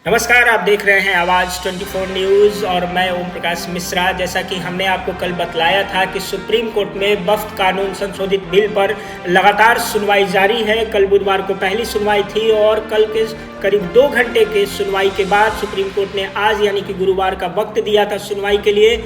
नमस्कार, आप देख रहे हैं आवाज़ 24 न्यूज़ और मैं ओम प्रकाश मिश्रा। जैसा कि हमने आपको कल बतलाया था कि सुप्रीम कोर्ट में वक्फ कानून संशोधित बिल पर लगातार सुनवाई जारी है। कल बुधवार को पहली सुनवाई थी और कल के करीब 2 घंटे के सुनवाई के बाद सुप्रीम कोर्ट ने आज यानी कि गुरुवार का वक्त दिया था सुनवाई के लिए।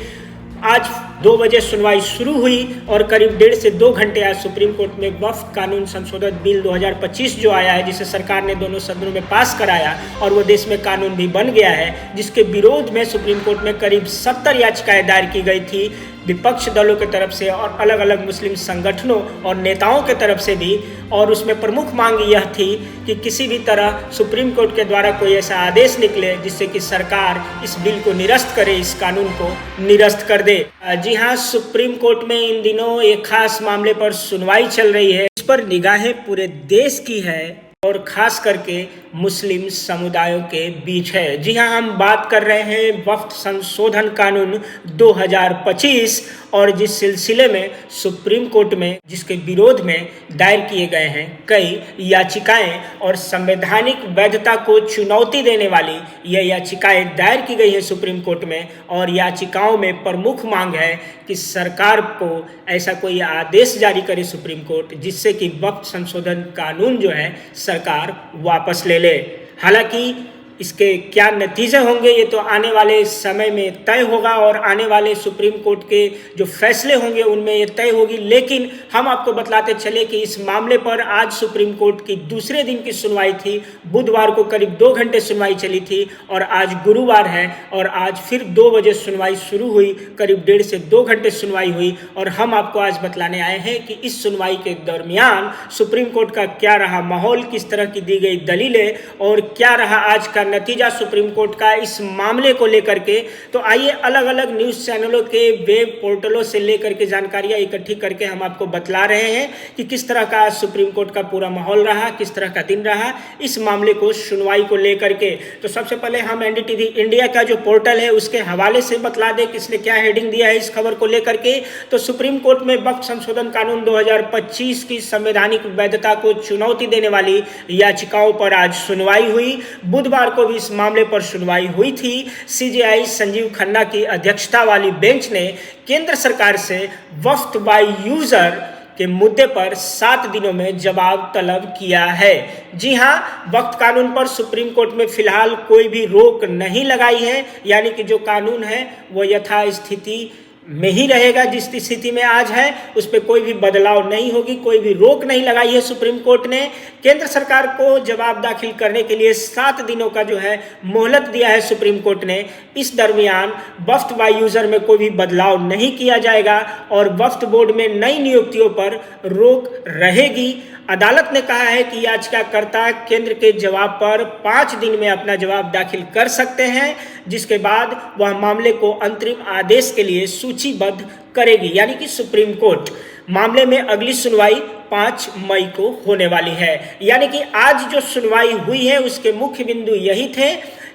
आज 2 बजे सुनवाई शुरू हुई और करीब 1.5 से 2 घंटे आज सुप्रीम कोर्ट में वक्फ कानून संशोधित बिल 2025 जो आया है, जिसे सरकार ने दोनों सदनों में पास कराया और वो देश में कानून भी बन गया है, जिसके विरोध में सुप्रीम कोर्ट में करीब 70 याचिकाएं दायर की गई थी विपक्ष दलों की तरफ से और अलग अलग मुस्लिम संगठनों और नेताओं के तरफ से भी। और उसमें प्रमुख मांग यह थी कि किसी भी तरह सुप्रीम कोर्ट के द्वारा कोई ऐसा आदेश निकले जिससे कि सरकार इस बिल को निरस्त करे, इस कानून को निरस्त कर दे। जी हाँ, सुप्रीम कोर्ट में इन दिनों एक खास मामले पर सुनवाई चल रही है। इस पर निगाहें पूरे देश की है और खास करके मुस्लिम समुदायों के बीच है। जी हाँ, हम बात कर रहे हैं वक्फ संशोधन कानून 2025 और जिस सिलसिले में सुप्रीम कोर्ट में जिसके विरोध में दायर किए गए हैं कई याचिकाएं और संवैधानिक वैधता को चुनौती देने वाली ये याचिकाएं दायर की गई हैं सुप्रीम कोर्ट में। और याचिकाओं में प्रमुख मांग है कि सरकार को ऐसा कोई आदेश जारी करे सुप्रीम कोर्ट जिससे कि वक्फ संशोधन कानून जो है सरकार वापस ले ले। हालांकि इसके क्या नतीजे होंगे ये तो आने वाले समय में तय होगा और आने वाले सुप्रीम कोर्ट के जो फैसले होंगे उनमें ये तय होगी। लेकिन हम आपको बतलाते चले कि इस मामले पर आज सुप्रीम कोर्ट की दूसरे दिन की सुनवाई थी। बुधवार को करीब 2 घंटे सुनवाई चली थी और आज गुरुवार है और आज फिर 2 बजे सुनवाई शुरू हुई। करीब 1.5 से 2 घंटे सुनवाई हुई और हम आपको आज बतलाने आए हैं कि इस सुनवाई के दरमियान सुप्रीम कोर्ट का क्या रहा माहौल, किस तरह की दी गई दलीलें और क्या रहा आज का नतीजा सुप्रीम कोर्ट का इस मामले को लेकर के। तो आइए अलग अलग न्यूज़ चैनलों के वेब पोर्टलों से लेकर के जानकारियां इकट्ठी करके हम आपको बतला रहे हैं कि किस तरह का सुप्रीम कोर्ट का पूरा माहौल रहा, किस तरह का दिन रहा इस मामले को सुनवाई को लेकर के। तो सबसे पहले हम एनडीटीवी इंडिया का जो पोर्टल है उसके हवाले से बतला दें कि इसने क्या हेडिंग दिया है इस खबर को लेकर के। तो सुप्रीम कोर्ट में वक्फ संशोधन कानून 2025 की संवैधानिक वैधता को चुनौती देने वाली याचिकाओं पर आज सुनवाई हुई। बुधवार को भी इस मामले पर सुनवाई हुई थी। सीजेआई संजीव खन्ना की अध्यक्षता वाली बेंच ने केंद्र सरकार से वक्फ बाय यूजर के मुद्दे पर 7 दिनों में जवाब तलब किया है। जी हां, वक्फ कानून पर सुप्रीम कोर्ट में फिलहाल कोई भी रोक नहीं लगाई है, यानी कि जो कानून है वो यथास्थिति में ही रहेगा। जिस स्थिति में आज है उस पर कोई भी बदलाव नहीं होगी, कोई भी रोक नहीं लगाई है सुप्रीम कोर्ट ने। केंद्र सरकार को जवाब दाखिल करने के लिए 7 दिनों का जो है मोहलत दिया है सुप्रीम कोर्ट ने। इस दरमियान वक्फ बाय यूजर में कोई भी बदलाव नहीं किया जाएगा और वक्फ बोर्ड में नई नियुक्तियों पर रोक रहेगी। अदालत ने कहा है कि याचिकाकर्ता केंद्र के जवाब पर 5 दिन में अपना जवाब दाखिल कर सकते हैं, जिसके बाद वह मामले को अंतरिम आदेश के लिए सूचीबद्ध करेगी। यानी कि सुप्रीम कोर्ट मामले में अगली सुनवाई 5 मई को होने वाली है। यानी कि आज जो सुनवाई हुई है उसके मुख्य बिंदु यही थे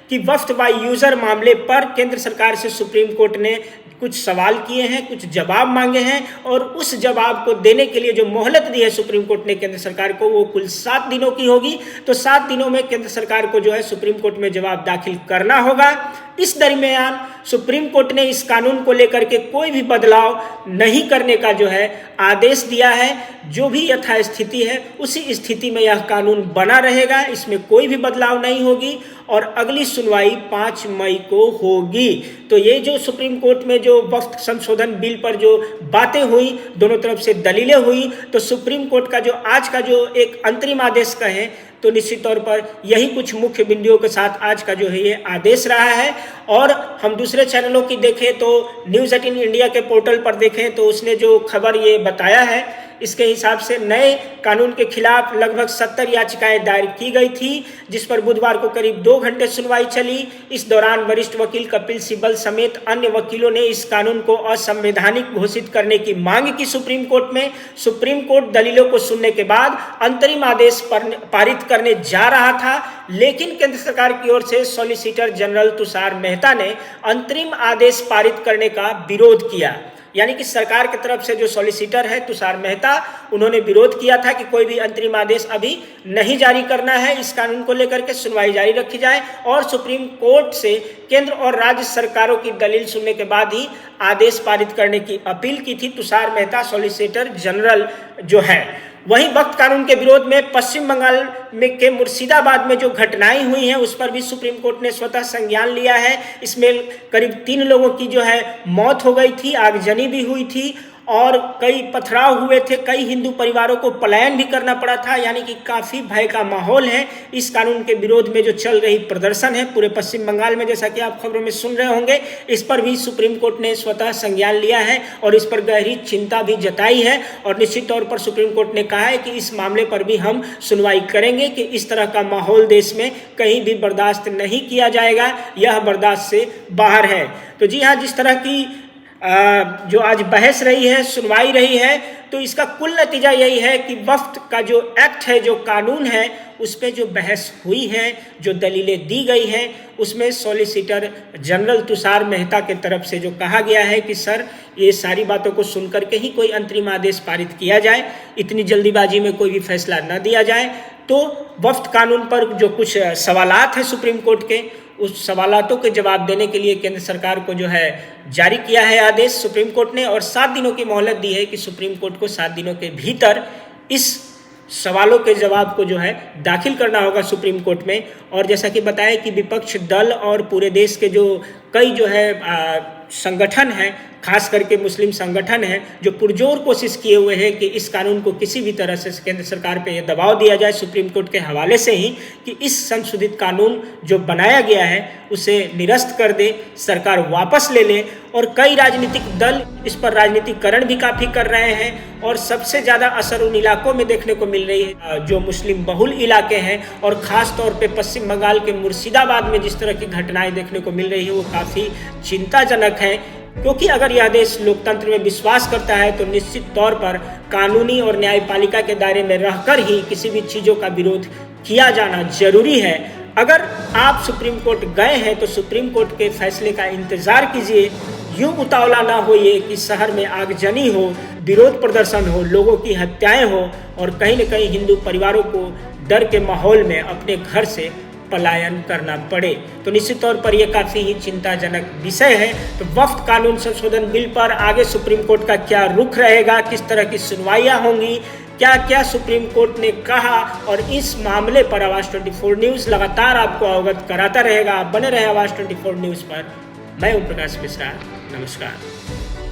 कि वक्फ बाय यूजर मामले पर केंद्र सरकार से सुप्रीम कोर्ट ने कुछ सवाल किए हैं, कुछ जवाब मांगे हैं और उस जवाब को देने के लिए जो मोहलत दी है सुप्रीम कोर्ट ने केंद्र सरकार को वो कुल 7 दिनों की होगी। तो 7 दिनों में केंद्र सरकार को जो है सुप्रीम कोर्ट में जवाब दाखिल करना होगा। इस दरमियान सुप्रीम कोर्ट ने इस कानून को लेकर के कोई भी बदलाव नहीं करने का जो है आदेश दिया है। जो भी यथास्थिति है उसी स्थिति में यह कानून बना रहेगा, इसमें कोई भी बदलाव नहीं होगी और अगली सुनवाई 5 मई को होगी। तो ये जो सुप्रीम कोर्ट में जो वक्फ संशोधन बिल पर जो बातें हुई, दोनों तरफ से दलीलें हुई, तो सुप्रीम कोर्ट का जो आज का जो एक अंतरिम आदेश कहें तो निश्चित तौर पर यही कुछ मुख्य बिंदुओं के साथ आज का जो है ये आदेश रहा है। और हम दूसरे चैनलों की देखें तो न्यूज़ 18 इंडिया के पोर्टल पर देखें तो उसने जो खबर ये बताया है इसके हिसाब से नए कानून के खिलाफ लगभग 70 याचिकाएं दायर की गई थी, जिस पर बुधवार को करीब 2 घंटे सुनवाई चली। इस दौरान वरिष्ठ वकील कपिल सिब्बल समेत अन्य वकीलों ने इस कानून को असंवैधानिक घोषित करने की मांग की सुप्रीम कोर्ट में। सुप्रीम कोर्ट दलीलों को सुनने के बाद अंतरिम आदेश पारित करने जा रहा था, लेकिन केंद्र सरकार की ओर से सॉलिसिटर जनरल तुषार मेहता ने अंतरिम आदेश पारित करने का विरोध किया। यानी कि सरकार की तरफ से जो सॉलिसिटर है तुषार मेहता, उन्होंने विरोध किया था कि कोई भी अंतरिम आदेश अभी नहीं जारी करना है, इस कानून को लेकर के सुनवाई जारी रखी जाए और सुप्रीम कोर्ट से केंद्र और राज्य सरकारों की दलील सुनने के बाद ही आदेश पारित करने की अपील की थी तुषार मेहता, सॉलिसिटर जनरल जो है। वहीं वक्फ कानून के विरोध में पश्चिम बंगाल में के मुर्शिदाबाद में जो घटनाएं हुई हैं उस पर भी सुप्रीम कोर्ट ने स्वतः संज्ञान लिया है। इसमें करीब 3 लोगों की जो है मौत हो गई थी, आगजनी भी हुई थी और कई पथराव हुए थे, कई हिंदू परिवारों को पलायन भी करना पड़ा था, यानी कि काफ़ी भय का माहौल है इस कानून के विरोध में। जो चल रही प्रदर्शन है पूरे पश्चिम बंगाल में, जैसा कि आप खबरों में सुन रहे होंगे, इस पर भी सुप्रीम कोर्ट ने स्वतः संज्ञान लिया है और इस पर गहरी चिंता भी जताई है और निश्चित तौर पर सुप्रीम कोर्ट ने कहा है कि इस मामले पर भी हम सुनवाई करेंगे कि इस तरह का माहौल देश में कहीं भी बर्दाश्त नहीं किया जाएगा, यह बर्दाश्त से बाहर है। तो जी हाँ, जिस तरह की जो आज बहस रही है, सुनवाई रही है, तो इसका कुल नतीजा यही है कि वक्फ का जो एक्ट है, जो कानून है, उस पर जो बहस हुई है, जो दलीलें दी गई हैं, उसमें सॉलिसिटर जनरल तुषार मेहता के तरफ से जो कहा गया है कि सर ये सारी बातों को सुनकर के ही कोई अंतरिम आदेश पारित किया जाए, इतनी जल्दीबाजी में कोई भी फैसला न दिया जाए। तो वक्फ कानून पर जो कुछ सवालात हैं सुप्रीम कोर्ट के, उस सवालातों के जवाब देने के लिए केंद्र सरकार को जो है जारी किया है आदेश सुप्रीम कोर्ट ने और 7 दिनों की मोहलत दी है कि सुप्रीम कोर्ट को 7 दिनों के भीतर इस सवालों के जवाब को जो है दाखिल करना होगा सुप्रीम कोर्ट में। और जैसा कि बताया कि विपक्ष दल और पूरे देश के जो कई जो है संगठन हैं, खास करके मुस्लिम संगठन हैं, जो पुरजोर कोशिश किए हुए हैं कि इस कानून को किसी भी तरह से केंद्र सरकार पे ये दबाव दिया जाए सुप्रीम कोर्ट के हवाले से ही कि इस संशोधित कानून जो बनाया गया है उसे निरस्त कर दे, सरकार वापस ले ले। और कई राजनीतिक दल इस पर राजनीतिकरण भी काफ़ी कर रहे हैं और सबसे ज़्यादा असर उन इलाकों में देखने को मिल रही है जो मुस्लिम बहुल इलाके हैं और ख़ास तौर पे पश्चिम बंगाल के मुर्शिदाबाद में जिस तरह की घटनाएं देखने को मिल रही है वो काफ़ी चिंताजनक है। क्योंकि अगर यह देश लोकतंत्र में विश्वास करता है तो निश्चित तौर पर कानूनी और न्यायपालिका के दायरे में रहकर ही किसी भी चीज़ों का विरोध किया जाना जरूरी है। अगर आप सुप्रीम कोर्ट गए हैं तो सुप्रीम कोर्ट के फैसले का इंतज़ार कीजिए, यूं उतावला ना होइए कि शहर में आगजनी हो, विरोध प्रदर्शन हो, लोगों की हत्याएं हो और कहीं न कहीं हिंदू परिवारों को डर के माहौल में अपने घर से पलायन करना पड़े। तो निश्चित तौर पर यह काफ़ी ही चिंताजनक विषय है। तो वक्फ कानून संशोधन बिल पर आगे सुप्रीम कोर्ट का क्या रुख रहेगा, किस तरह की सुनवाइयाँ होंगी, क्या क्या सुप्रीम कोर्ट ने कहा, और इस मामले पर आवाज़ 24 न्यूज़ लगातार आपको अवगत कराता रहेगा। आप बने रहे आवाज़ 24 न्यूज़ पर। मैं ओम प्रकाश मिश्रा, नमस्कार।